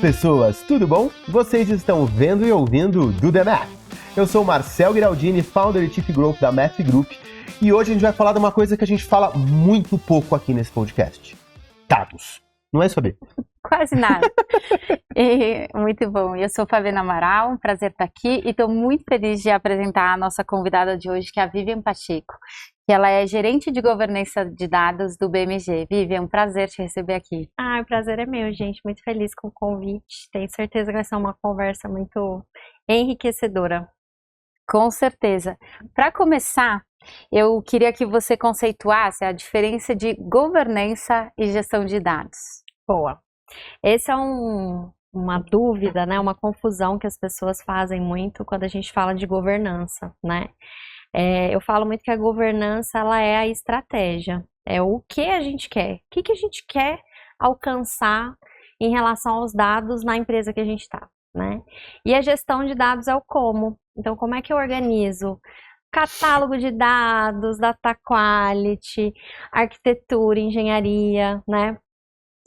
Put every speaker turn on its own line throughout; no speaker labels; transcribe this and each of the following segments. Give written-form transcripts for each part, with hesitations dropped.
pessoas, tudo bom? Vocês estão vendo e ouvindo Do The Math. Eu sou o Marcel Giraldini, founder e Chief Growth da Math Group, e hoje a gente vai falar de uma coisa que a gente fala muito pouco aqui nesse podcast. Dados. Não é, Fabi?
Quase nada. Muito bom. Eu sou Fabiana Amaral, um prazer estar aqui e estou muito feliz de apresentar a nossa convidada de hoje, que é a Vivian Pacheco, que ela é gerente de governança de dados do BMG. Vivian, um prazer te receber aqui.
O prazer é meu, gente. Muito feliz com o convite. Tenho certeza que vai ser uma conversa muito enriquecedora.
Com certeza. Para começar, eu queria que você conceituasse a diferença de governança e gestão de dados.
Boa. Essa é uma dúvida, né? Uma confusão que as pessoas fazem muito quando a gente fala de governança, né? Eu falo muito que a governança, ela é a estratégia. É o que a gente quer. O que a gente quer alcançar em relação aos dados na empresa que a gente está, né? E a gestão de dados é o como. Então, como é que eu organizo catálogo de dados, data quality, arquitetura, engenharia, né?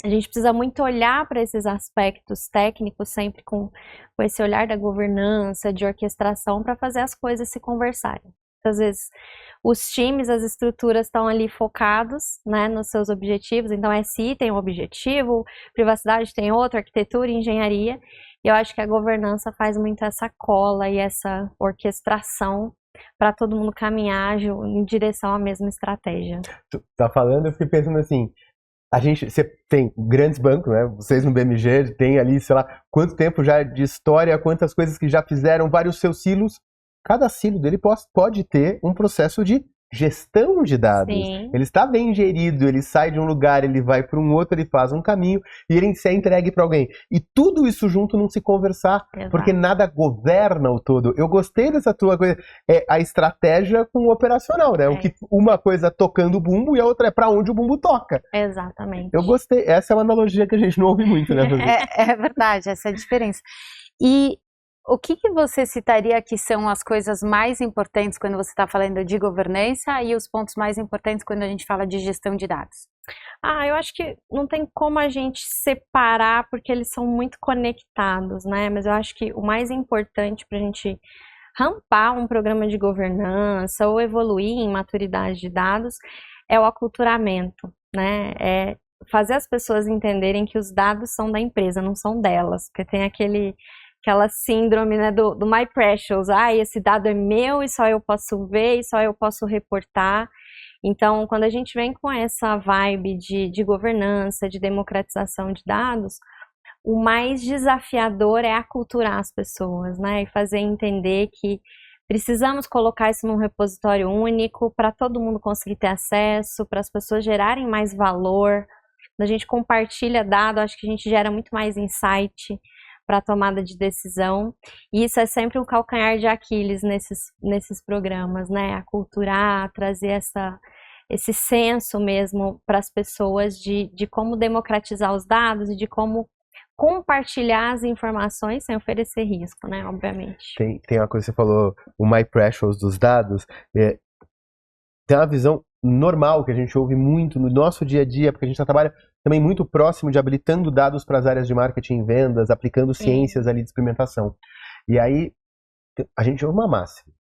A gente precisa muito olhar para esses aspectos técnicos, sempre com esse olhar da governança, de orquestração, para fazer as coisas se conversarem. Às vezes, os times, as estruturas estão ali focados, né, nos seus objetivos. Então, SI tem um objetivo, privacidade tem outro, arquitetura, engenharia. E eu acho que a governança faz muito essa cola e essa orquestração para todo mundo caminhar em direção à mesma estratégia.
Tu tá falando, eu fiquei pensando assim, você tem grandes bancos, né? Vocês no BMG tem ali, sei lá, quanto tempo já de história, quantas coisas que já fizeram, vários seus silos. Cada silo dele pode ter um processo de gestão de dados.
Sim.
Ele está bem gerido, ele sai de um lugar, ele vai para um outro, ele faz um caminho e ele se é entregue para alguém. E tudo isso junto não se conversar,
Exato.
Porque nada governa o todo. Eu gostei dessa tua coisa, a estratégia com o operacional, né? O que uma coisa tocando o bumbo e a outra é para onde o bumbo toca.
Exatamente.
Eu gostei, essa é uma analogia que a gente não ouve muito, né?
É verdade, essa é a diferença. E o que você citaria que são as coisas mais importantes quando você está falando de governança e os pontos mais importantes quando a gente fala de gestão de dados?
Eu acho que não tem como a gente separar porque eles são muito conectados, né? Mas eu acho que o mais importante para a gente rampar um programa de governança ou evoluir em maturidade de dados é o aculturamento, né? É fazer as pessoas entenderem que os dados são da empresa, não são delas, porque tem aquela síndrome, né, do My Precious, esse dado é meu e só eu posso ver e só eu posso reportar. Então, quando a gente vem com essa vibe de governança, de democratização de dados, o mais desafiador é aculturar as pessoas, né, e fazer entender que precisamos colocar isso num repositório único para todo mundo conseguir ter acesso, para as pessoas gerarem mais valor. Quando a gente compartilha dado, acho que a gente gera muito mais insight para a tomada de decisão, e isso é sempre um calcanhar de Aquiles nesses programas, né? Aculturar, trazer esse senso mesmo para as pessoas de como democratizar os dados e de como compartilhar as informações sem oferecer risco, né? Obviamente.
Tem uma coisa que você falou, o My Precious dos dados, tem uma visão normal que a gente ouve muito no nosso dia a dia, porque a gente trabalha também muito próximo de habilitando dados para as áreas de marketing e vendas, aplicando ciências ali de experimentação. E aí a gente ouve uma máxima.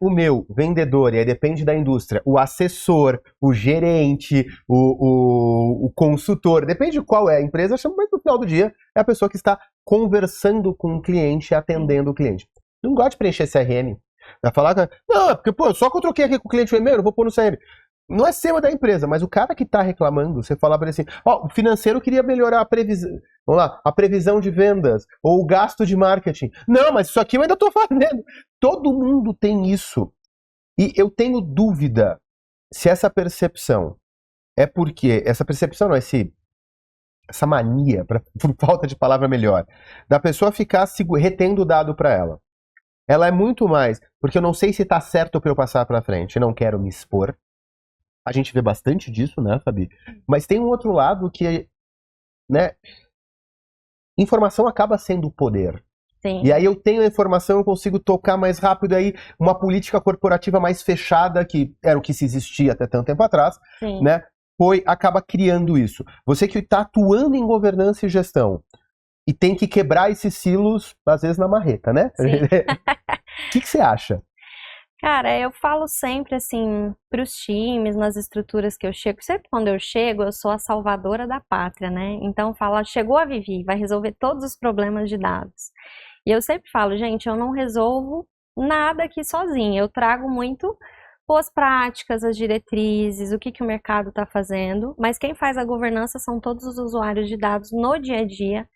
O meu vendedor, e aí depende da indústria, o assessor, o gerente, o consultor, depende de qual é a empresa, mas no final do dia é a pessoa que está conversando com o cliente, atendendo o cliente. Não gosta de preencher CRM. Vai falar, não, porque só que eu troquei aqui com o cliente o e-mail, eu vou pôr no CRM. Não é seu, é da empresa, mas o cara que está reclamando, você fala para ele assim, o financeiro queria melhorar a previsão, vamos lá, a previsão de vendas, ou o gasto de marketing. Não, mas isso aqui eu ainda estou fazendo. Todo mundo tem isso. E eu tenho dúvida se essa percepção é porque, essa percepção não, essa mania, por falta de palavra melhor, da pessoa ficar retendo o dado para ela. Ela é muito mais, porque eu não sei se está certo para eu passar para frente, eu não quero me expor. A gente vê bastante disso, né, Fabi? Mas tem um outro lado que, né, informação acaba sendo poder.
Sim.
E aí eu tenho a informação, eu consigo tocar mais rápido, aí uma política corporativa mais fechada, que era o que se existia até tanto tempo atrás,
Sim.
né, acaba criando isso. Você que está atuando em governança e gestão, e tem que quebrar esses silos, às vezes, na marreta, né? O que você acha?
Cara, eu falo sempre assim para os times, nas estruturas que eu chego, sempre quando eu chego, eu sou a salvadora da pátria, né? Então fala, chegou a Vivi, vai resolver todos os problemas de dados. E eu sempre falo, gente, eu não resolvo nada aqui sozinha, eu trago muito boas práticas, as diretrizes, o que o mercado está fazendo, mas quem faz a governança são todos os usuários de dados no dia a dia,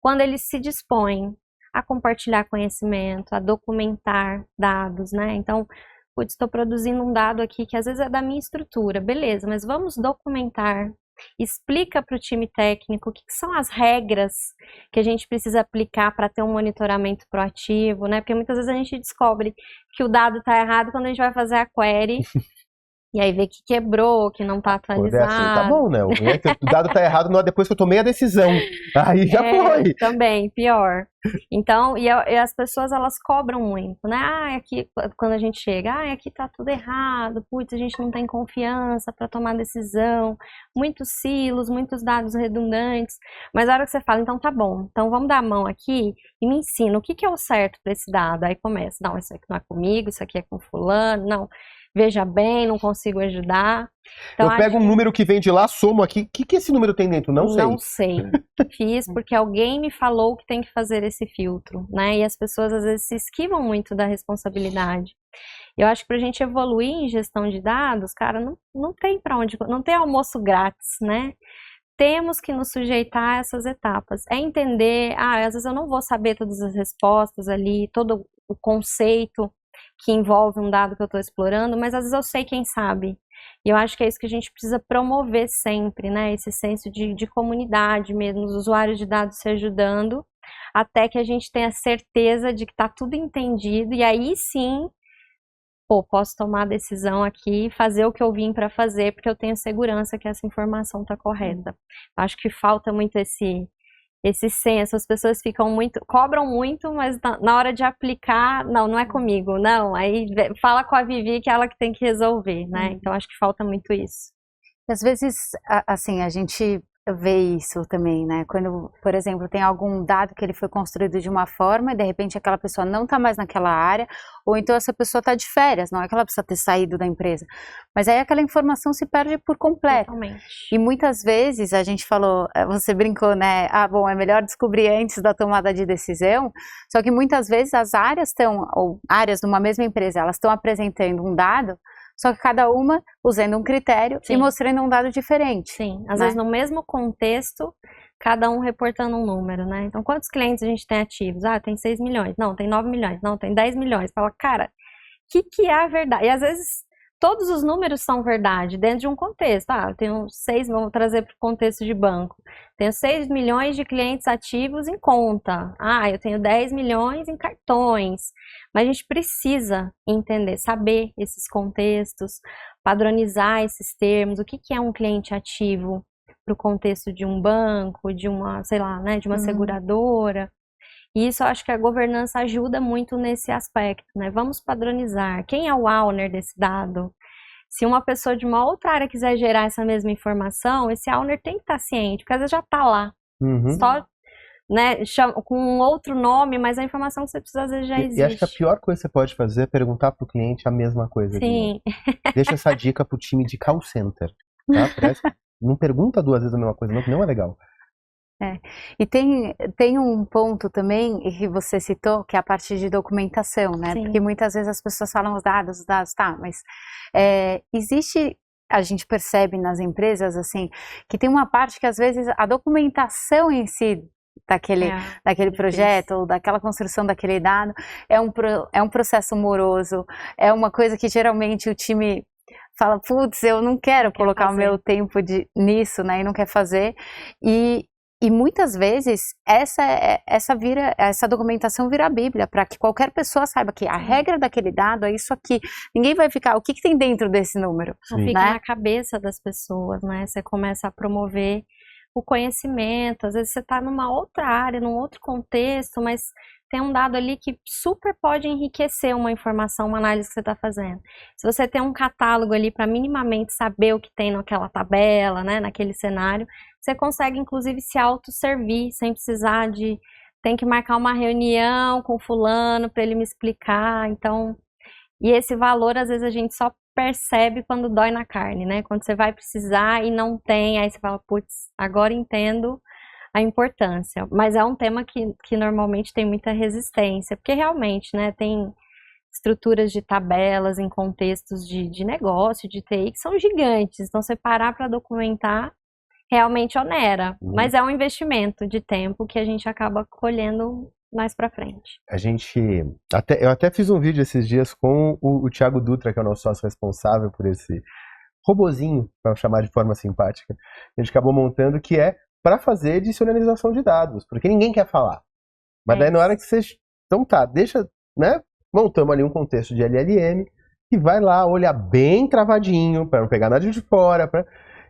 quando eles se dispõem a compartilhar conhecimento, a documentar dados, né? Então, putz, estou produzindo um dado aqui que às vezes é da minha estrutura, beleza, mas vamos documentar. Explica para o time técnico o que são as regras que a gente precisa aplicar para ter um monitoramento proativo, né? Porque muitas vezes a gente descobre que o dado está errado quando a gente vai fazer a query. E aí vê que quebrou, que não tá atualizado.
Assim, tá bom, né? O dado tá errado depois que eu tomei a decisão. Aí já foi.
Também, pior. Então, e as pessoas, elas cobram muito, né? Aqui, quando a gente chega, aqui tá tudo errado, putz, a gente não tem confiança para tomar decisão, muitos silos, muitos dados redundantes. Mas a hora que você fala, então tá bom, então vamos dar a mão aqui e me ensina o que é o certo para esse dado. Aí começa, não, isso aqui não é comigo, isso aqui é com fulano, não. Veja bem, não consigo ajudar. Então,
eu pego um número que vem de lá, somo aqui. O que esse número tem dentro? Não sei.
Não sei. Fiz porque alguém me falou que tem que fazer esse filtro, né? E as pessoas às vezes se esquivam muito da responsabilidade. Eu acho que pra gente evoluir em gestão de dados, cara, não tem pra onde, não tem almoço grátis, né? Temos que nos sujeitar a essas etapas. É entender, às vezes eu não vou saber todas as respostas ali, todo o conceito que envolve um dado que eu estou explorando, mas às vezes eu sei quem sabe. E eu acho que é isso que a gente precisa promover sempre, né? Esse senso de comunidade mesmo, os usuários de dados se ajudando, até que a gente tenha certeza de que está tudo entendido, e aí sim, posso tomar a decisão aqui, fazer o que eu vim para fazer, porque eu tenho segurança que essa informação está correta. Acho que falta muito esse senso, as pessoas cobram muito, mas na hora de aplicar, não é comigo, não, aí fala com a Vivi que é ela que tem que resolver, né? Então acho que falta muito isso.
Às vezes, assim, a gente vê isso também, né? Quando, por exemplo, tem algum dado que ele foi construído de uma forma e de repente aquela pessoa não está mais naquela área, ou então essa pessoa está de férias, não é que ela precisa ter saído da empresa, mas aí aquela informação se perde por completo.
Totalmente.
E muitas vezes a gente falou, você brincou, né? Bom, é melhor descobrir antes da tomada de decisão, só que muitas vezes as áreas ou áreas de uma mesma empresa, elas estão apresentando um dado, só que cada uma usando um critério e mostrando um dado diferente.
Sim, às vezes no mesmo contexto, cada um reportando um número, né? Então, quantos clientes a gente tem ativos? Tem 6 milhões, não, tem 9 milhões, não, tem 10 milhões. Fala, cara, o que é a verdade? E às vezes todos os números são verdade dentro de um contexto. Eu tenho 6, vamos trazer para o contexto de banco. Tenho 6 milhões de clientes ativos em conta. Eu tenho 10 milhões em cartões. Mas a gente precisa entender, saber esses contextos, padronizar esses termos. O que é um cliente ativo para o contexto de um banco, de uma, sei lá, né, de uma seguradora. E isso eu acho que a governança ajuda muito nesse aspecto, né? Vamos padronizar. Quem é o owner desse dado? Se uma pessoa de uma outra área quiser gerar essa mesma informação, esse owner tem que estar ciente, porque às vezes já está lá. Só, né, com um outro nome, mas a informação que você precisa às vezes já existe.
E acho que a pior coisa que você pode fazer é perguntar para o cliente a mesma coisa.
Sim.
Deixa essa dica para o time de call center. Tá? Não pergunta 2 vezes a mesma coisa, não é legal.
E tem um ponto também que você citou, que é a parte de documentação, né?
Sim.
Porque muitas vezes as pessoas falam os dados, tá, mas existe, a gente percebe nas empresas, assim, que tem uma parte que às vezes a documentação em si daquele projeto, ou daquela construção daquele dado, é um processo moroso, é uma coisa que geralmente o time fala, putz, eu não quero colocar o meu tempo nisso, né, e não quer fazer, e muitas vezes essa documentação vira a Bíblia, para que qualquer pessoa saiba que a regra daquele dado é isso aqui. Ninguém vai ficar, o que tem dentro desse número?
Não fica na cabeça das pessoas, né? Você começa a promover o conhecimento. Às vezes você está numa outra área, num outro contexto, mas tem um dado ali que super pode enriquecer uma informação, uma análise que você está fazendo. Se você tem um catálogo ali para minimamente saber o que tem naquela tabela, né, naquele cenário, você consegue inclusive se autosservir sem precisar de tem que marcar uma reunião com fulano para ele me explicar. Então, e esse valor às vezes a gente só percebe quando dói na carne, né? Quando você vai precisar e não tem, aí você fala, putz, agora entendo a importância, mas é um tema que normalmente tem muita resistência, porque realmente, né, tem estruturas de tabelas em contextos de negócio, de TI, que são gigantes, então você parar para documentar realmente onera, mas é um investimento de tempo que a gente acaba colhendo mais para frente.
Eu até fiz um vídeo esses dias com o Thiago Dutra, que é o nosso sócio responsável por esse robozinho, para chamar de forma simpática, a gente acabou montando, que é para fazer edicionalização de dados, porque ninguém quer falar. Mas daí na hora que você... Então tá, deixa, né? Montamos ali um contexto de LLM, que vai lá olhar bem travadinho, para não pegar nada de fora,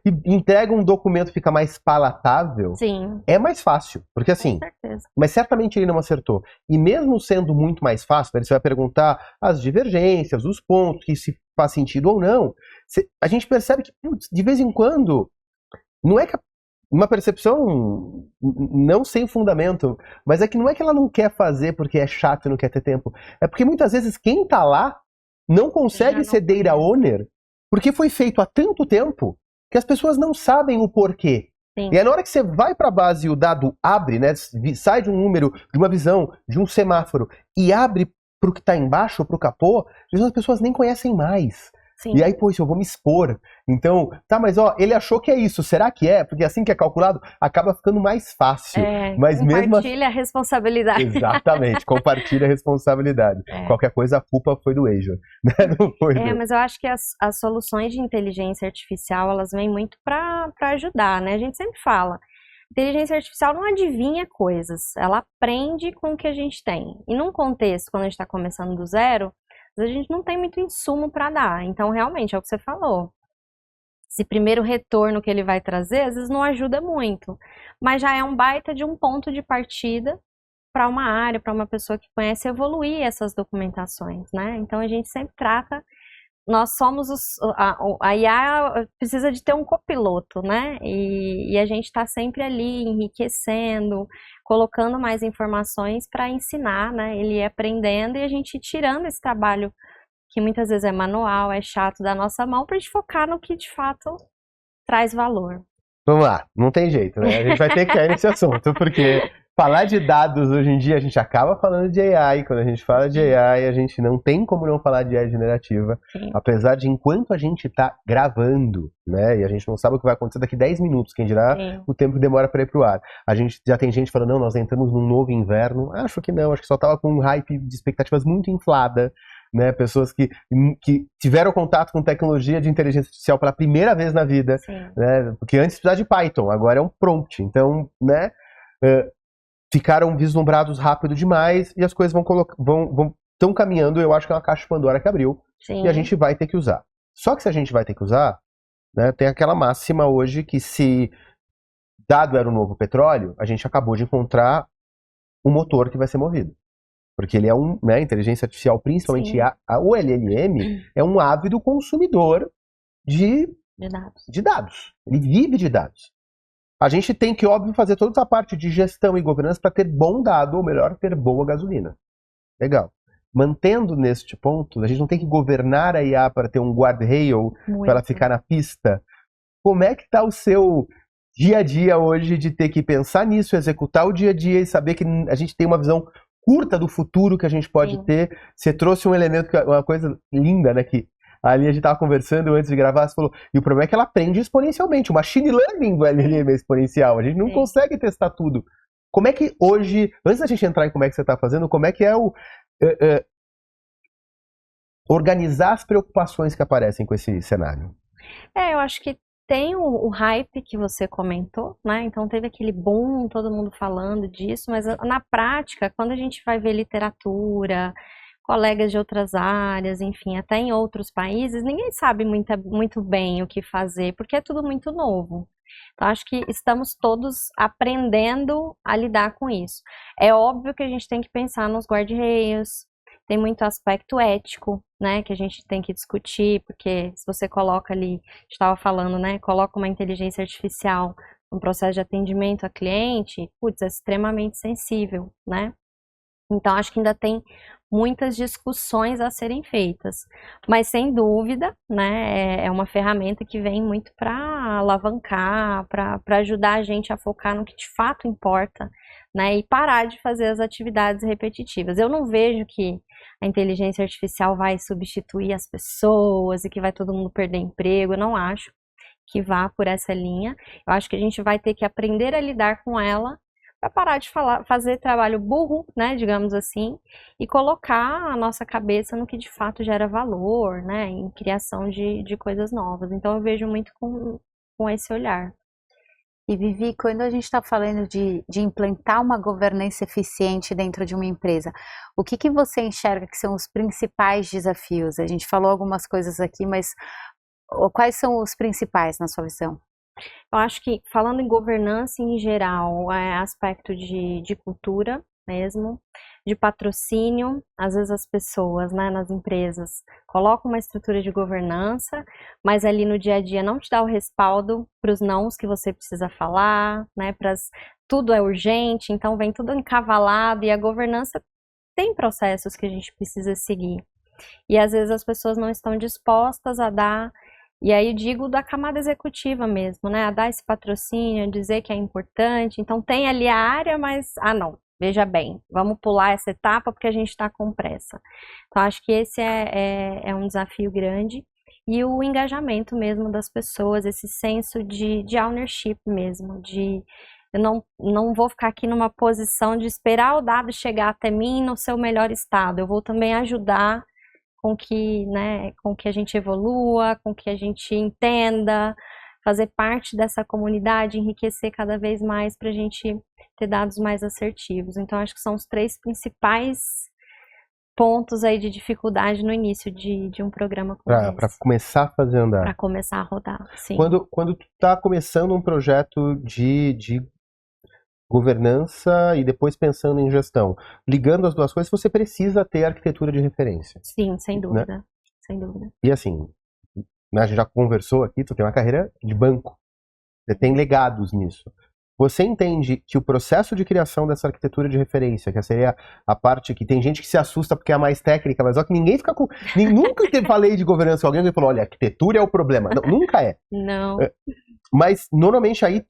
e entrega um documento que fica mais palatável.
Sim.
É mais fácil, porque assim...
Com certeza.
Mas certamente ele não acertou. E mesmo sendo muito mais fácil, você vai perguntar as divergências, os pontos, que se faz sentido ou não, a gente percebe que, putz, de vez em quando, não é que uma percepção não sem fundamento, mas é que não é que ela não quer fazer porque é chato e não quer ter tempo. É porque muitas vezes quem tá lá não consegue ser data owner porque foi feito há tanto tempo que as pessoas não sabem o porquê. Sim. E aí na hora que você vai para a base e o dado abre, né, sai de um número, de uma visão, de um semáforo e abre para o que está embaixo, para o capô, as pessoas nem conhecem mais. Sim. E aí, poxa, eu vou me expor. Então, tá, mas ó, ele achou que é isso. Será que é? Porque assim que é calculado, acaba ficando mais fácil. Mas
compartilha a responsabilidade.
Exatamente, compartilha a responsabilidade. Qualquer coisa, a culpa foi do Azure. Né? Não foi
mas eu acho que as soluções de inteligência artificial, elas vêm muito para ajudar, né? A gente sempre fala, inteligência artificial não adivinha coisas, ela aprende com o que a gente tem. E num contexto, quando a gente está começando do zero, a gente não tem muito insumo para dar. Então, realmente, é o que você falou. Esse primeiro retorno que ele vai trazer, às vezes não ajuda muito. Mas já é um baita de um ponto de partida para uma área, para uma pessoa que conhece evoluir essas documentações, né? Então, a gente sempre trata... Nós somos a IA precisa de ter um copiloto, né? E a gente está sempre ali enriquecendo, colocando mais informações para ensinar, né? Ele ir aprendendo e a gente tirando esse trabalho que muitas vezes é manual, é chato da nossa mão, para a gente focar no que de fato traz valor.
Vamos lá, não tem jeito, né? A gente vai ter que cair nesse assunto, porque falar de dados hoje em dia, a gente acaba falando de AI. Quando a gente fala de AI, a gente não tem como não falar de AI generativa. Sim. Apesar de, enquanto a gente está gravando, né, e a gente não sabe o que vai acontecer daqui 10 minutos, quem dirá o tempo que demora para ir pro ar. A gente já tem gente falando, não, nós entramos num novo inverno. Acho que não, acho que só estava com um hype de expectativas muito inflada. Né, pessoas que tiveram contato com tecnologia de inteligência artificial pela primeira vez na vida, né, porque antes precisava de Python, agora é um prompt. Então, né, ficaram vislumbrados rápido demais e as coisas estão caminhando. Eu acho que é uma caixa de Pandora que abriu. Sim. E a gente vai ter que usar. Só que se a gente vai ter que usar, né, tem aquela máxima hoje que se dado era o novo petróleo, a gente acabou de encontrar um motor que vai ser movido. Porque ele é né, inteligência artificial, principalmente o LLM, é um ávido consumidor de dados. Ele vive de dados. A gente tem que, óbvio, fazer toda essa parte de gestão e governança para ter bom dado, ou melhor, ter boa gasolina. Legal. Mantendo neste ponto, a gente não tem que governar a IA para ter um guardrail, para ela ficar na pista. Como é que está o seu dia a dia hoje de ter que pensar nisso, executar o dia a dia e saber que a gente tem uma visão curta do futuro que a gente pode ter? Você trouxe um elemento, uma coisa linda, né, que ali a gente estava conversando antes de gravar, você falou, e o problema é que ela aprende exponencialmente, o machine learning do LLM é exponencial, a gente não consegue testar tudo. Como é que hoje, antes da gente entrar em como é que você está fazendo, como é que é organizar as preocupações que aparecem com esse cenário?
Eu acho que tem o hype que você comentou, né? Então teve aquele boom, todo mundo falando disso, mas na prática, quando a gente vai ver literatura, colegas de outras áreas, enfim, até em outros países, ninguém sabe muito bem o que fazer, porque é tudo muito novo. Então, acho que estamos todos aprendendo a lidar com isso. É óbvio que a gente tem que pensar nos guarda-reios, tem muito aspecto ético, né, que a gente tem que discutir, porque se você coloca ali, a gente estava falando, né, coloca uma inteligência artificial no processo de atendimento a cliente, putz, é extremamente sensível, né? Então, acho que ainda tem muitas discussões a serem feitas, mas sem dúvida, né, é uma ferramenta que vem muito para alavancar, para ajudar a gente a focar no que de fato importa, né, e parar de fazer as atividades repetitivas. Eu não vejo que a inteligência artificial vai substituir as pessoas e que vai todo mundo perder emprego, eu não acho que vá por essa linha. Eu acho que a gente vai ter que aprender a lidar com ela para parar de fazer trabalho burro, né, digamos assim, e colocar a nossa cabeça no que de fato gera valor, né, em criação de coisas novas. Então eu vejo muito com esse olhar.
E Vivi, quando a gente está falando de implantar uma governança eficiente dentro de uma empresa, o que você enxerga que são os principais desafios? A gente falou algumas coisas aqui, mas quais são os principais na sua visão?
Eu acho que, falando em governança em geral, é aspecto de cultura mesmo, de patrocínio. Às vezes as pessoas, né, nas empresas, colocam uma estrutura de governança, mas ali no dia a dia não te dá o respaldo para os nãos que você precisa falar, né, tudo é urgente, então vem tudo encavalado, e a governança tem processos que a gente precisa seguir. E às vezes as pessoas não estão dispostas a dar. E aí digo da camada executiva mesmo, né? A dar esse patrocínio, a dizer que é importante. Então tem ali a área, mas, não, veja bem, vamos pular essa etapa porque a gente está com pressa. Então acho que esse é um desafio grande. E o engajamento mesmo das pessoas, esse senso de ownership mesmo, eu não vou ficar aqui numa posição de esperar o dado chegar até mim no seu melhor estado. Eu vou também ajudar com que a gente evolua, com que a gente entenda, fazer parte dessa comunidade, enriquecer cada vez mais para a gente ter dados mais assertivos. Então, acho que são os 3 principais pontos aí de dificuldade no início de um programa como esse.
Para começar a fazer andar.
Para começar a rodar, sim.
Quando tu está começando um projeto de governança e depois pensando em gestão, ligando as duas coisas, você precisa ter arquitetura de referência.
Sim, sem dúvida,
né?
Sem dúvida.
E assim, a gente já conversou aqui, tu tem uma carreira de banco, você tem legados nisso. Você entende que o processo de criação dessa arquitetura de referência, que seria a parte que tem gente que se assusta porque é a mais técnica, mas ó, que ninguém fica com... Nunca falei de governança com alguém que falou, olha, arquitetura é o problema. Não, nunca é.
Não.
Mas, normalmente, aí,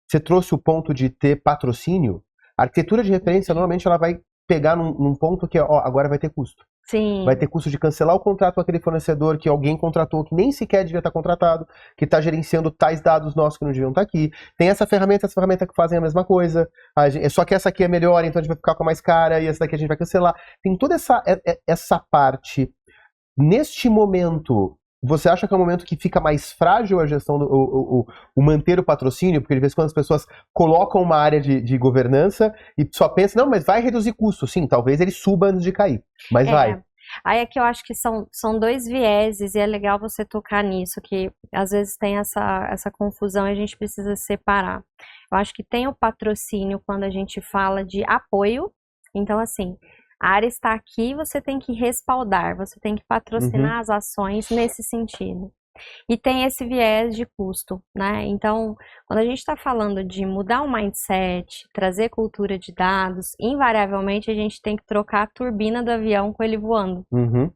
você trouxe o ponto de ter patrocínio, a arquitetura de referência, normalmente, ela vai pegar num ponto que, agora vai ter custo.
Sim.
Vai ter custo de cancelar o contrato com aquele fornecedor que alguém contratou, que nem sequer devia estar contratado, que está gerenciando tais dados nossos que não deviam estar aqui. Tem essa ferramenta que fazem a mesma coisa, só que essa aqui é melhor, então a gente vai ficar com a mais cara, e essa daqui a gente vai cancelar. Tem toda essa parte. Neste momento, você acha que é um momento que fica mais frágil a gestão, o manter o patrocínio? Porque de vez em quando as pessoas colocam uma área de governança e só pensam, não, mas vai reduzir custo. Sim, talvez ele suba antes de cair, mas vai.
Aí é que eu acho que são 2 vieses e é legal você tocar nisso, que às vezes tem essa confusão e a gente precisa separar. Eu acho que tem o patrocínio quando a gente fala de apoio, então assim... A área está aqui, você tem que respaldar, você tem que patrocinar as ações nesse sentido. E tem esse viés de custo, né? Então, quando a gente está falando de mudar o mindset, trazer cultura de dados, invariavelmente a gente tem que trocar a turbina do avião com ele voando,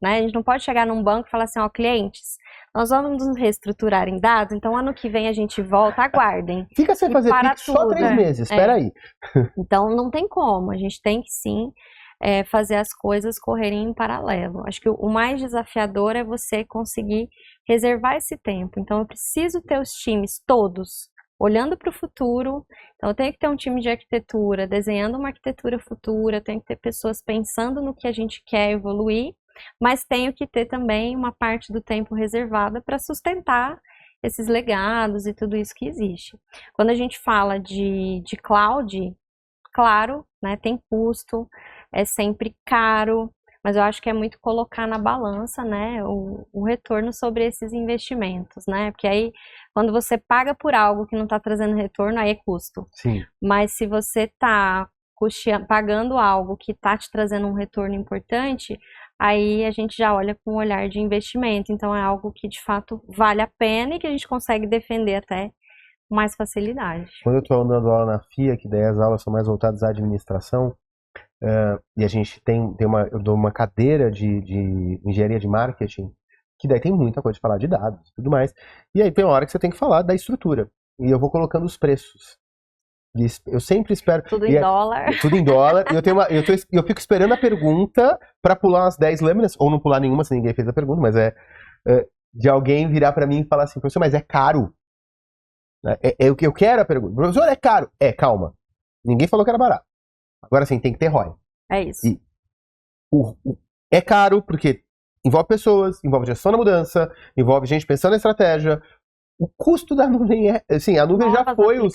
né? A gente não pode chegar num banco e falar assim, clientes, nós vamos nos reestruturar em dados, então ano que vem a gente volta, aguardem.
Fica sem fazer Pix só 3 meses, espera aí.
Então, não tem como, a gente tem que sim... fazer as coisas correrem em paralelo. Acho que o mais desafiador é você conseguir reservar esse tempo. Então, eu preciso ter os times todos olhando para o futuro. Então, eu tenho que ter um time de arquitetura, desenhando uma arquitetura futura, eu tenho que ter pessoas pensando no que a gente quer evoluir, mas tenho que ter também uma parte do tempo reservada para sustentar esses legados e tudo isso que existe. Quando a gente fala de cloud, claro, né, tem custo, é sempre caro, mas eu acho que é muito colocar na balança, né, o retorno sobre esses investimentos, né? Porque aí, quando você paga por algo que não está trazendo retorno, aí é custo.
Sim.
Mas se você está pagando algo que está te trazendo um retorno importante, aí a gente já olha com um olhar de investimento. Então é algo que de fato vale a pena e que a gente consegue defender até com mais facilidade.
Quando eu estou dando aula na FIA, que daí as aulas são mais voltadas à administração, e a gente eu dou uma cadeira de engenharia de marketing, que daí tem muita coisa de falar de dados e tudo mais. E aí tem uma hora que você tem que falar da estrutura. E eu vou colocando os preços. Eu sempre espero.
Tudo em dólar.
Tudo em dólar. E eu fico esperando a pergunta para pular umas 10 lâminas, ou não pular nenhuma se ninguém fez a pergunta, mas de alguém virar para mim e falar assim, professor, mas é caro. É o que eu quero a pergunta. Professor, é caro. Calma. Ninguém falou que era barato. Agora sim, tem que ter ROI.
É isso.
E é caro porque envolve pessoas, envolve gestão da mudança, envolve gente pensando na estratégia. O custo da nuvem assim, a nuvem já foi o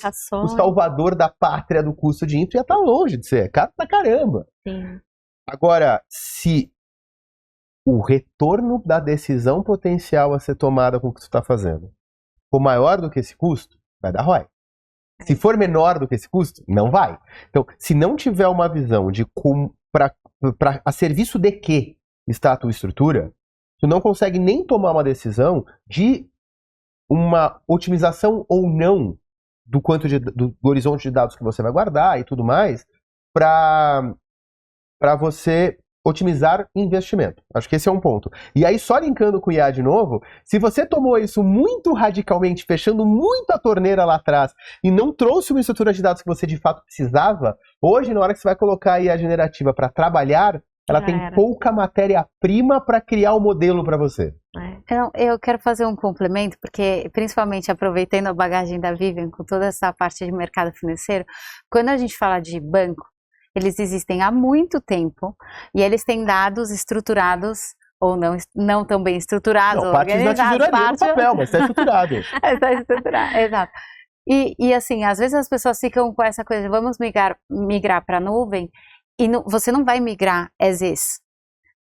salvador da pátria do custo de infra e já tá longe de ser. É caro pra caramba.
Sim.
Agora, se o retorno da decisão potencial a ser tomada com o que você está fazendo for maior do que esse custo, vai dar ROI. Se for menor do que esse custo, não vai. Então, se não tiver uma visão de para a serviço de que está a tua estrutura, tu não consegue nem tomar uma decisão de uma otimização ou não do do horizonte de dados que você vai guardar e tudo mais para você otimizar investimento. Acho que esse é um ponto. E aí, só linkando com o IA de novo, se você tomou isso muito radicalmente, fechando muito a torneira lá atrás e não trouxe uma estrutura de dados que você de fato precisava, hoje, na hora que você vai colocar a IA generativa para trabalhar, ela tem pouca matéria-prima para criar o modelo para você.
Eu quero fazer um complemento, porque principalmente aproveitando a bagagem da Vivian com toda essa parte de mercado financeiro, quando a gente fala de banco, eles existem há muito tempo e eles têm dados estruturados ou não tão bem estruturados,
organizados. No papel, mas está estruturado.
Está estruturado, exato. E assim, às vezes as pessoas ficam com essa coisa, vamos migrar para a nuvem, e você não vai migrar as is.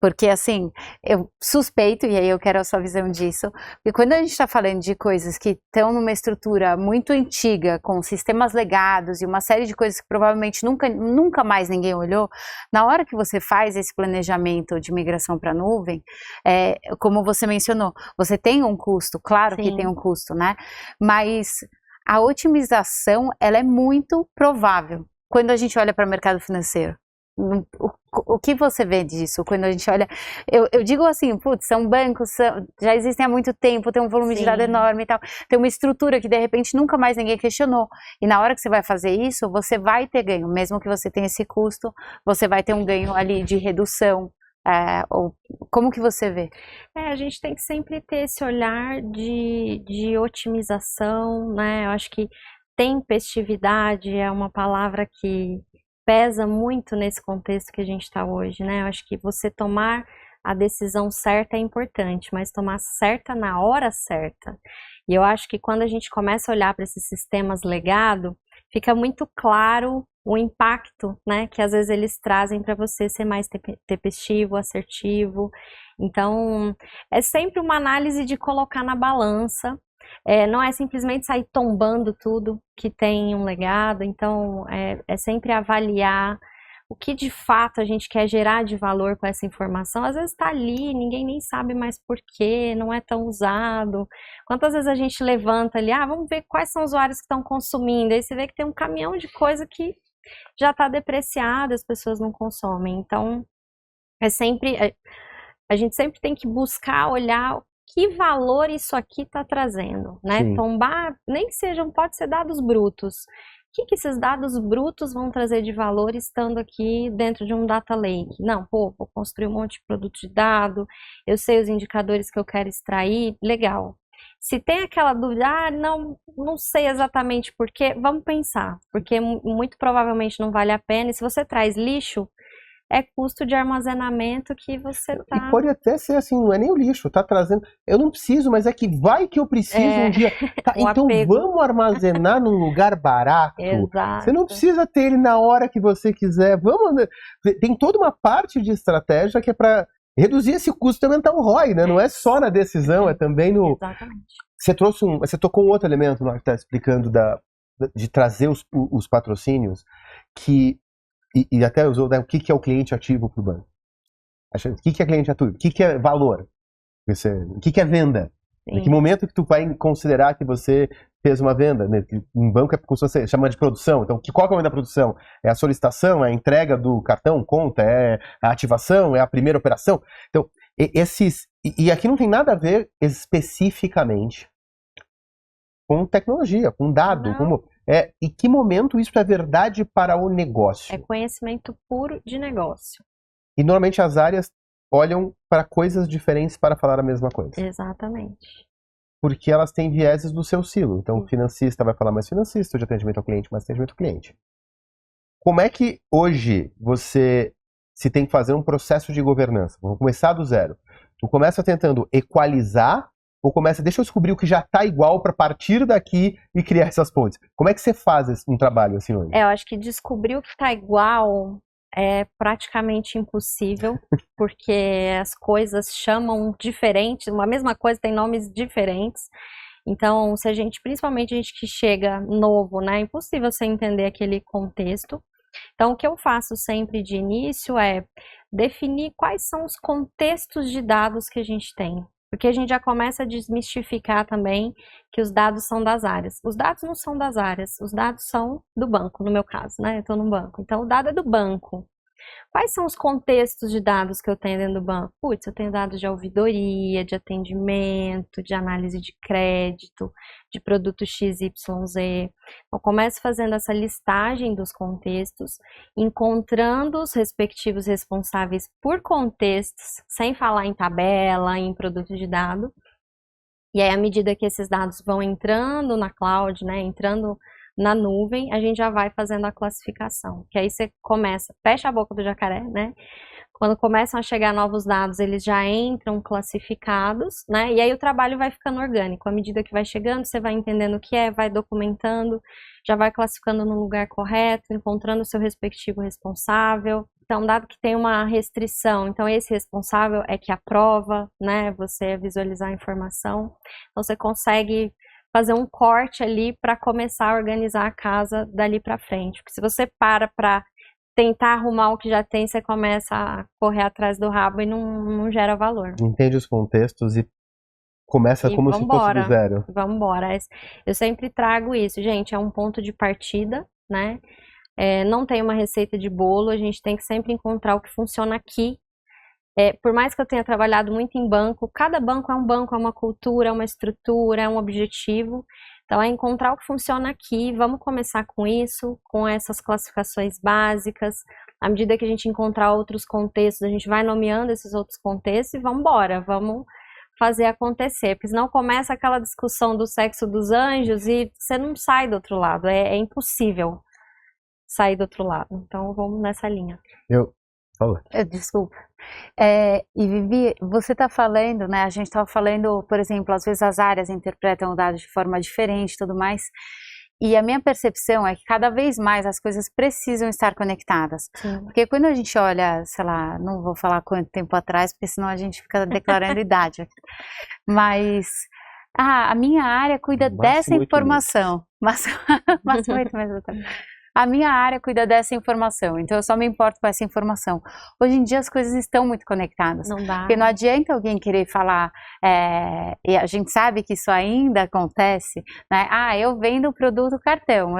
Porque assim, eu suspeito, e aí eu quero a sua visão disso, que quando a gente está falando de coisas que estão numa estrutura muito antiga, com sistemas legados e uma série de coisas que provavelmente nunca mais ninguém olhou, na hora que você faz esse planejamento de migração para a nuvem, como você mencionou, você tem um custo, claro que tem um custo, né? Mas a otimização, ela é muito provável quando a gente olha para o mercado financeiro. O que você vê disso quando a gente olha? Eu digo assim, putz, são bancos, já existem há muito tempo, tem um volume de dados enorme e tal, tem uma estrutura que de repente nunca mais ninguém questionou. E na hora que você vai fazer isso, você vai ter ganho, mesmo que você tenha esse custo, você vai ter um ganho ali de redução. Como que você vê?
A gente tem que sempre ter esse olhar de otimização, né? Eu acho que tempestividade é uma palavra que pesa muito nesse contexto que a gente está hoje, né? Eu acho que você tomar a decisão certa é importante, mas tomar certa na hora certa. E eu acho que quando a gente começa a olhar para esses sistemas legado, fica muito claro o impacto, né, que às vezes eles trazem para você ser mais tempestivo, assertivo. Então, é sempre uma análise de colocar na balança. Não é simplesmente sair tombando tudo que tem um legado, então é sempre avaliar o que de fato a gente quer gerar de valor com essa informação. Às vezes está ali, ninguém nem sabe mais por quê, não é tão usado. Quantas vezes a gente levanta ali, vamos ver quais são os usuários que estão consumindo, aí você vê que tem um caminhão de coisa que já está depreciada, as pessoas não consomem. Então, a gente sempre tem que buscar olhar que valor isso aqui está trazendo, né?
Sim.
Tombar, nem que sejam, pode ser dados brutos. O que esses dados brutos vão trazer de valor estando aqui dentro de um data lake? Não, vou construir um monte de produto de dado, eu sei os indicadores que eu quero extrair, legal. Se tem aquela dúvida, não sei exatamente por quê, vamos pensar, porque muito provavelmente não vale a pena, e se você traz lixo, é custo de armazenamento que você tá...
E pode até ser assim, não é nem o lixo, tá trazendo... Eu não preciso, mas é que vai que eu preciso um dia. Tá, então
apego.
vamos armazenar num lugar barato.
Exato.
Você não precisa ter ele na hora que você quiser. Tem toda uma parte de estratégia que é para reduzir esse custo e aumentar o ROI, né? Não é só na decisão, é também no...
Exatamente.
Você tocou um outro elemento lá que está explicando de trazer os patrocínios, e até usou, né, o que é o cliente ativo para o banco. O que é cliente ativo? O que é valor? O que é venda?
Sim.
Em que momento que tu vai considerar que você fez uma venda? Né? Um banco é como se você chama de produção. Então, qual que é o momento da produção? É a solicitação, é a entrega do cartão, conta, é a ativação, é a primeira operação. Então, e aqui não tem nada a ver especificamente com tecnologia, com dado. E que momento isso é verdade para o negócio?
É conhecimento puro de negócio.
E normalmente as áreas olham para coisas diferentes para falar a mesma coisa.
Exatamente.
Porque elas têm vieses do seu silo. Então, o financista vai falar mais financista, o de atendimento ao cliente, mais atendimento ao cliente. Como é que hoje você se tem que fazer um processo de governança? Vamos começar do zero. Tu começa tentando equalizar ou começa, deixa eu descobrir o que já está igual para partir daqui e criar essas pontes? Como é que você faz um trabalho assim hoje?
Eu acho que descobrir o que está igual é praticamente impossível, porque as coisas chamam diferente, uma mesma coisa tem nomes diferentes. Então, principalmente a gente que chega novo, né, é impossível você entender aquele contexto. Então, o que eu faço sempre de início é definir quais são os contextos de dados que a gente tem. Porque a gente já começa a desmistificar também que os dados são das áreas. Os dados não são das áreas, os dados são do banco, no meu caso, né? Eu estou no banco. Então, o dado é do banco. Quais são os contextos de dados que eu tenho dentro do banco? Putz, eu tenho dados de ouvidoria, de atendimento, de análise de crédito, de produto XYZ. Eu começo fazendo essa listagem dos contextos, encontrando os respectivos responsáveis por contextos, sem falar em tabela, em produto de dado. E aí, à medida que esses dados vão entrando na cloud, né, entrando na nuvem, a gente já vai fazendo a classificação. Que aí você começa, fecha a boca do jacaré, né? Quando começam a chegar novos dados, eles já entram classificados, né? E aí o trabalho vai ficando orgânico. À medida que vai chegando, você vai entendendo o que é, vai documentando, já vai classificando no lugar correto, encontrando o seu respectivo responsável. Então, dado que tem uma restrição, então esse responsável é que aprova, né? Você visualizar a informação. Então, você consegue fazer um corte ali para começar a organizar a casa dali para frente. Porque se você para tentar arrumar o que já tem, você começa a correr atrás do rabo e não gera valor.
Entende os contextos e começa como se fosse do zero.
Vamos embora. Eu sempre trago isso, gente, é um ponto de partida, né? Não tem uma receita de bolo, a gente tem que sempre encontrar o que funciona aqui. Por mais que eu tenha trabalhado muito em banco, cada banco, é uma cultura, é uma estrutura, é um objetivo. Então, é encontrar o que funciona aqui, vamos começar com isso, com essas classificações básicas. À medida que a gente encontrar outros contextos, a gente vai nomeando esses outros contextos e vamos embora, vamos fazer acontecer. Porque senão começa aquela discussão do sexo dos anjos e você não sai do outro lado, é impossível sair do outro lado. Então, vamos nessa linha.
Desculpa. E Vivi, você está falando, né? A gente estava falando, por exemplo, às vezes as áreas interpretam o dado de forma diferente e tudo mais. E a minha percepção é que cada vez mais as coisas precisam estar conectadas.
Sim.
Porque quando a gente olha, sei lá, não vou falar quanto tempo atrás, porque senão a gente fica declarando idade. Mas a minha área cuida dessa informação. Máximo 8 meses. A minha área cuida dessa informação, então eu só me importo com essa informação. Hoje em dia as coisas estão muito conectadas.
Não dá.
Porque não adianta alguém querer falar, e a gente sabe que isso ainda acontece, né? Eu vendo produto cartão,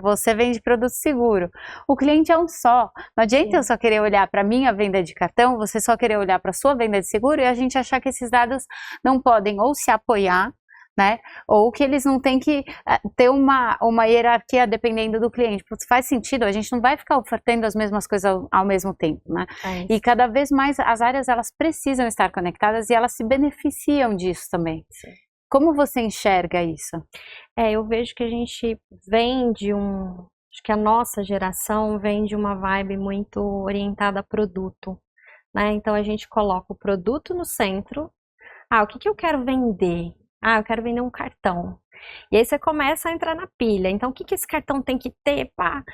você vende produto seguro. O cliente é um só. Não adianta eu só querer olhar para a minha venda de cartão, você só querer olhar para a sua venda de seguro e a gente achar que esses dados não podem ou se apoiar, né? Ou que eles não têm que ter uma hierarquia dependendo do cliente. Porque faz sentido, a gente não vai ficar ofertando as mesmas coisas ao mesmo tempo, né? E cada vez mais as áreas elas precisam estar conectadas e elas se beneficiam disso também.
Sim.
Como você enxerga isso?
Eu vejo que a gente vem de um Acho que a nossa geração vem de uma vibe muito orientada a produto, né? Então a gente coloca o produto no centro. O que eu quero vender? Eu quero vender um cartão. E aí você começa a entrar na pilha. Então, o que esse cartão tem que ter? Pá?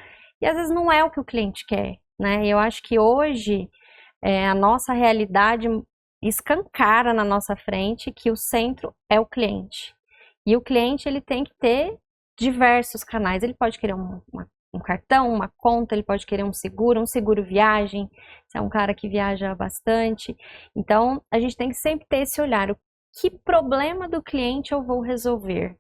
E às vezes não é o que o cliente quer, né? E eu acho que hoje a nossa realidade escancara na nossa frente que o centro é o cliente. E o cliente, ele tem que ter diversos canais. Ele pode querer um cartão, uma conta, ele pode querer um seguro viagem, se é um cara que viaja bastante. Então, a gente tem que sempre ter esse olhar. Que problema do cliente eu vou resolver?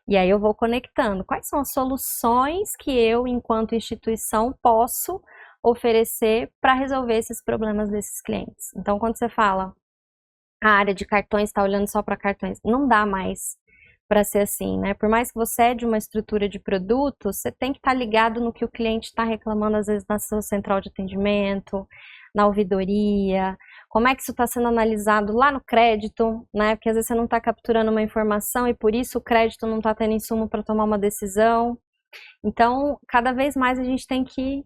E aí eu vou conectando. Quais são as soluções que eu, enquanto instituição, posso oferecer para resolver esses problemas desses clientes? Então, quando você fala a área de cartões está olhando só para cartões, não dá mais para ser assim, né? Por mais que você é de uma estrutura de produto, você tem que estar ligado no que o cliente está reclamando, às vezes, na sua central de atendimento, na ouvidoria, como é que isso está sendo analisado lá no crédito, né? Porque às vezes você não está capturando uma informação e por isso o crédito não está tendo insumo para tomar uma decisão. Então, cada vez mais a gente tem que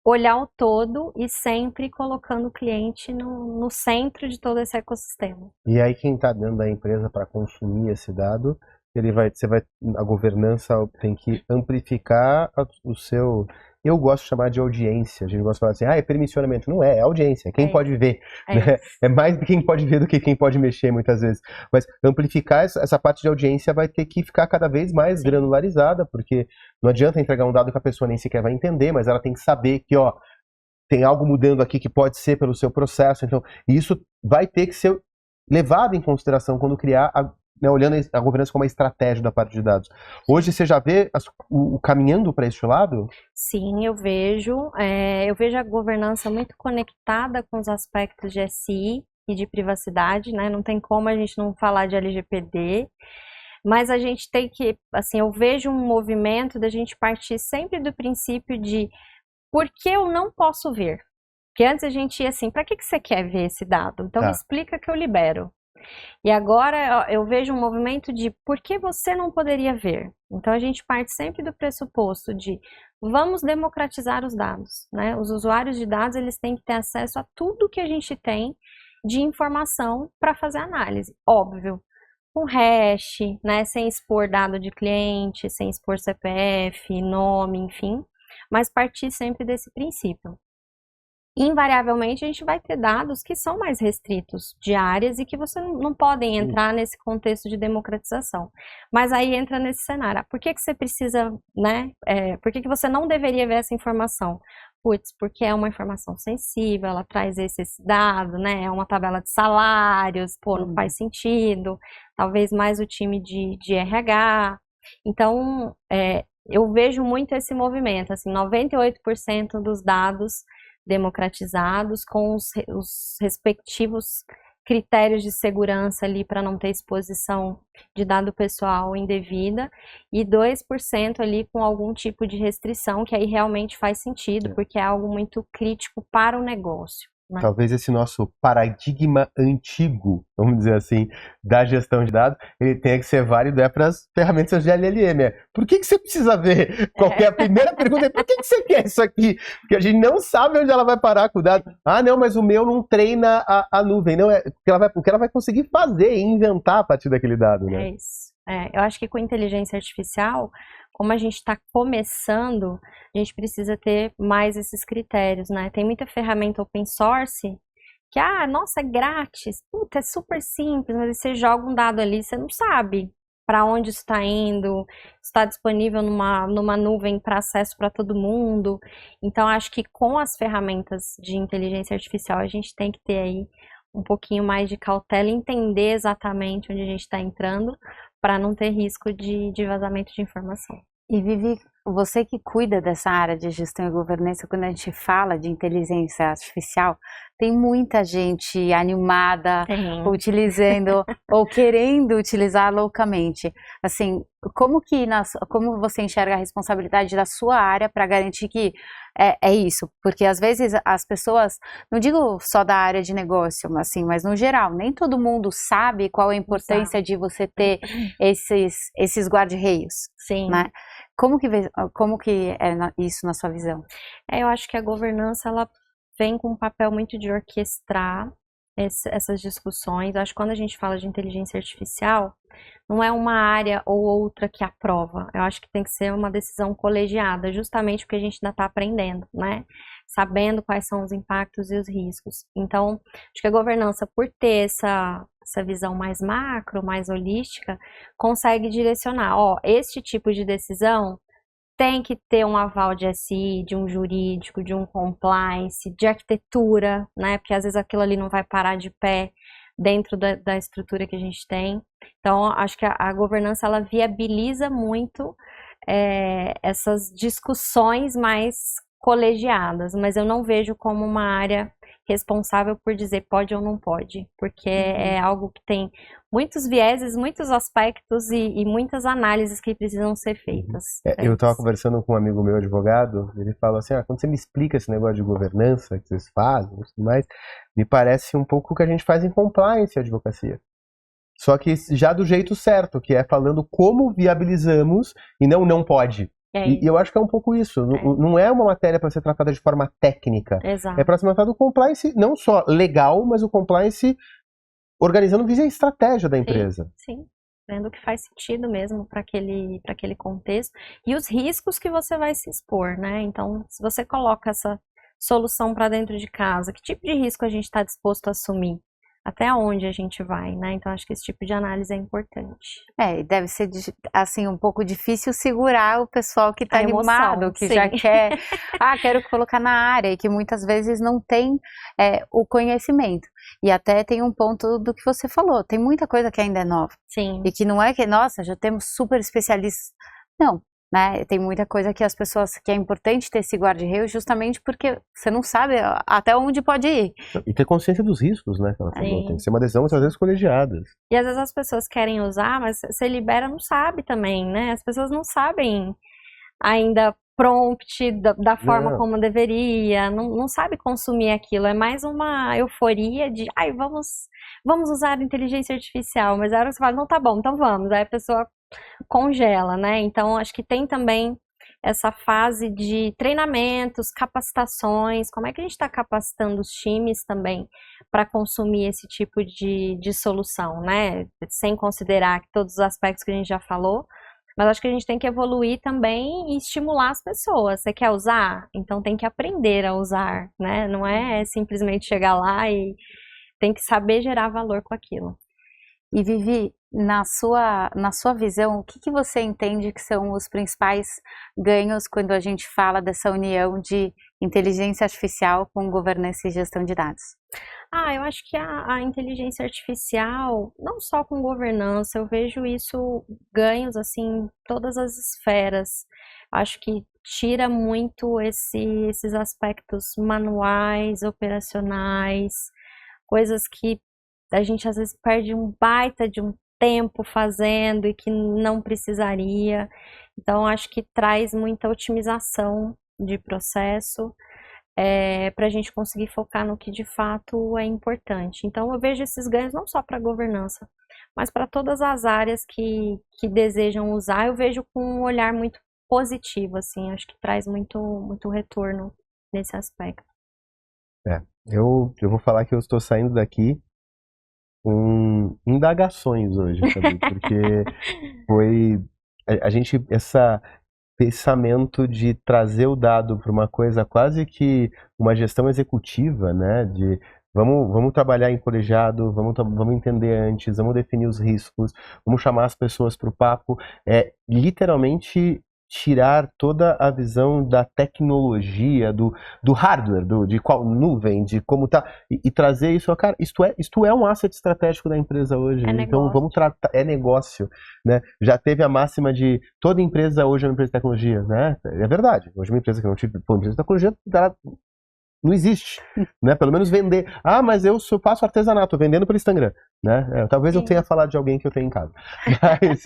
olhar o todo e sempre colocando o cliente no centro de todo esse ecossistema.
E aí quem está dentro da empresa para consumir esse dado, a governança tem que amplificar o seu... Eu gosto de chamar de audiência. A gente gosta de falar assim, é permissionamento. Não é audiência. Quem pode ver. Né? É mais quem pode ver do que quem pode mexer, muitas vezes. Mas amplificar essa parte de audiência vai ter que ficar cada vez mais granularizada, porque não adianta entregar um dado que a pessoa nem sequer vai entender, mas ela tem que saber que, tem algo mudando aqui que pode ser pelo seu processo. Então, isso vai ter que ser levado em consideração quando criar olhando a governança como uma estratégia da parte de dados. Hoje você já vê o caminhando para esse lado?
Sim, eu vejo. Eu vejo a governança muito conectada com os aspectos de SI e de privacidade, né? Não tem como a gente não falar de LGPD, mas a gente tem que, assim, eu vejo um movimento da gente partir sempre do princípio de por que eu não posso ver? Porque antes a gente ia assim, para que você quer ver esse dado? Então me explica que eu libero. E agora eu vejo um movimento de por que você não poderia ver? Então a gente parte sempre do pressuposto de vamos democratizar os dados, né? Os usuários de dados, eles têm que ter acesso a tudo que a gente tem de informação para fazer análise. Óbvio, com hash, né? Sem expor dado de cliente, sem expor CPF, nome, enfim, mas partir sempre desse princípio. Invariavelmente a gente vai ter dados que são mais restritos de áreas e que você não podem entrar nesse contexto de democratização. Mas aí entra nesse cenário. Por que você precisa, né? Por que você não deveria ver essa informação? Porque é uma informação sensível, ela traz esse dado, né? É uma tabela de salários, não faz sentido. Talvez mais o time de RH. Então, eu vejo muito esse movimento, assim, 98% dos dados democratizados com os respectivos critérios de segurança ali para não ter exposição de dado pessoal indevida e 2% ali com algum tipo de restrição que aí realmente faz sentido porque é algo muito crítico para o negócio. Né?
Talvez esse nosso paradigma antigo, vamos dizer assim, da gestão de dados, ele tenha que ser válido para as ferramentas de LLM. Por que você precisa ver? A primeira pergunta é, por que você quer isso aqui? Porque a gente não sabe onde ela vai parar com o dado. Não, mas o meu não treina a nuvem. Não, o que ela vai conseguir fazer e inventar a partir daquele dado. Né?
É isso. Eu acho que com inteligência artificial, como a gente está começando, a gente precisa ter mais esses critérios, né? Tem muita ferramenta open source que, nossa, é grátis, é super simples, mas você joga um dado ali, você não sabe para onde isso está indo, está disponível numa nuvem para acesso para todo mundo. Então, acho que com as ferramentas de inteligência artificial, a gente tem que ter aí um pouquinho mais de cautela e entender exatamente onde a gente está entrando, para não ter risco de vazamento de informação.
E Vivi, você que cuida dessa área de gestão e governança, quando a gente fala de inteligência artificial, tem muita gente animada, utilizando ou querendo utilizar loucamente. Assim, como você enxerga a responsabilidade da sua área para garantir que é isso? Porque às vezes as pessoas, não digo só da área de negócio, mas no geral, nem todo mundo sabe qual é a importância de você ter esses guarda-reios.
Sim.
Né? Como que é isso na sua visão?
Eu acho que a governança, ela vem com um papel muito de orquestrar essas discussões. Eu acho que quando a gente fala de inteligência artificial, não é uma área ou outra que aprova. Eu acho que tem que ser uma decisão colegiada, justamente porque a gente ainda está aprendendo, né? Sabendo quais são os impactos e os riscos. Então, acho que a governança, por ter essa visão mais macro, mais holística, consegue direcionar, este tipo de decisão tem que ter um aval de SI, de um jurídico, de um compliance, de arquitetura, né? Porque às vezes aquilo ali não vai parar de pé dentro da estrutura que a gente tem. Então, acho que a governança, ela viabiliza muito essas discussões mais colegiadas, mas eu não vejo como uma área responsável por dizer pode ou não pode, porque é algo que tem muitos vieses, muitos aspectos e muitas análises que precisam ser feitas.
Eu estava conversando com um amigo meu, advogado, ele falou assim, quando você me explica esse negócio de governança que vocês fazem, mas me parece um pouco o que a gente faz em compliance e advocacia. Só que já do jeito certo, que é falando como viabilizamos e não pode. E eu acho que é um pouco isso. Não é uma matéria para ser tratada de forma técnica.
Exato.
É para ser tratado o compliance, não só legal, mas o compliance organizando visa a estratégia da empresa.
Sim. Vendo o que faz sentido mesmo para aquele contexto. E os riscos que você vai se expor, né? Então, se você coloca essa solução para dentro de casa, que tipo de risco a gente está disposto a assumir? Até onde a gente vai, né? Então, acho que esse tipo de análise é importante.
E deve ser, assim, um pouco difícil segurar o pessoal que está animado, que
sim.
já quer, quero colocar na área, e que muitas vezes não tem o conhecimento. E até tem um ponto do que você falou, tem muita coisa que ainda é nova.
Sim.
E que não é que, nossa, já temos super especialistas. Não. Né? Tem muita coisa que as pessoas, que é importante ter esse guarda-reio justamente porque você não sabe até onde pode ir.
E ter consciência dos riscos, né? Que ela falou. Tem que ser uma decisão, às vezes, colegiada.
E às vezes as pessoas querem usar, mas você libera, não sabe também, né? As pessoas não sabem ainda prompt da forma como deveria, não sabe consumir aquilo. É mais uma euforia de, vamos usar inteligência artificial. Mas a hora que você fala, não, tá bom, então vamos. Aí a pessoa congela, né? Então, acho que tem também essa fase de treinamentos, capacitações, como é que a gente está capacitando os times também para consumir esse tipo de solução, né? Sem considerar todos os aspectos que a gente já falou, mas acho que a gente tem que evoluir também e estimular as pessoas. Você quer usar? Então tem que aprender a usar, né? Não é simplesmente chegar lá e tem que saber gerar valor com aquilo.
E Vivi, na sua visão, o que você entende que são os principais ganhos quando a gente fala dessa união de inteligência artificial com governança e gestão de dados?
Eu acho que a inteligência artificial, não só com governança, eu vejo isso ganhos assim em todas as esferas. Acho que tira muito esses aspectos manuais, operacionais, coisas que a gente às vezes perde um baita de um tempo fazendo e que não precisaria. Então, acho que traz muita otimização de processo para a gente conseguir focar no que de fato é importante. Então, eu vejo esses ganhos não só para a governança, mas para todas as áreas que desejam usar, eu vejo com um olhar muito positivo, assim, acho que traz muito, muito retorno nesse aspecto.
Eu vou falar que eu estou saindo daqui com indagações hoje, sabe? Porque foi esse pensamento de trazer o dado para uma coisa quase que uma gestão executiva, né? De vamos trabalhar em colegiado, vamos entender antes, vamos definir os riscos, vamos chamar as pessoas para o papo, literalmente tirar toda a visão da tecnologia, do hardware, de qual nuvem, de como tá, e trazer isso, cara, isto é um asset estratégico da empresa hoje, então vamos tratar, é negócio, né? Já teve a máxima de toda empresa hoje é uma empresa de tecnologia, né? É verdade, hoje uma empresa que não tive uma empresa de tecnologia, não existe, né? Pelo menos vender. Mas eu faço artesanato, tô vendendo pelo Instagram, né? Talvez eu tenha falado de alguém que eu tenho em casa. Mas,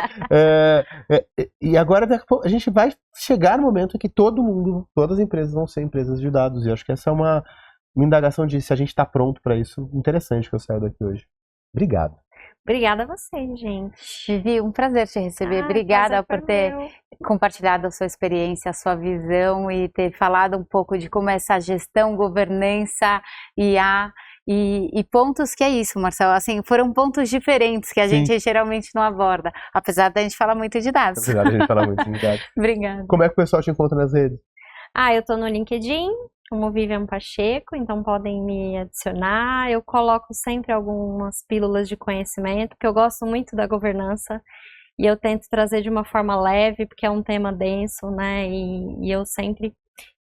e agora a gente vai chegar no momento em que todas as empresas vão ser empresas de dados. E acho que essa é uma indagação de se a gente está pronto para isso. Interessante que eu saio daqui hoje. Obrigado.
Obrigada a você, gente.
Vivi, um prazer te receber. Obrigada por ter compartilhado a sua experiência, a sua visão e ter falado um pouco de como essa gestão, governança, IA e pontos que é isso, Marcelo. Assim, foram pontos diferentes que a gente geralmente não aborda, apesar da gente falar muito de dados.
Apesar da gente falar muito de dados.
Obrigada.
Como é que o pessoal te encontra nas redes?
Eu tô no LinkedIn, como Vivian Pacheco, então podem me adicionar. Eu coloco sempre algumas pílulas de conhecimento, porque eu gosto muito da governança e eu tento trazer de uma forma leve, porque é um tema denso, né? E eu sempre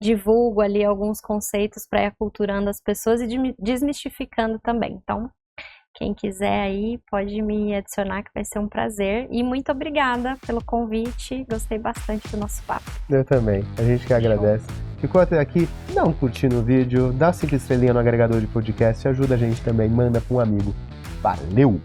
divulgo ali alguns conceitos para ir aculturando as pessoas e desmistificando também. Então, quem quiser aí pode me adicionar, que vai ser um prazer. E muito obrigada pelo convite, gostei bastante do nosso papo.
Eu também, a gente que agradece. Ficou até aqui, dá um curtir no vídeo, dá 5 estrelinhas no agregador de podcast, ajuda a gente também, manda para um amigo. Valeu!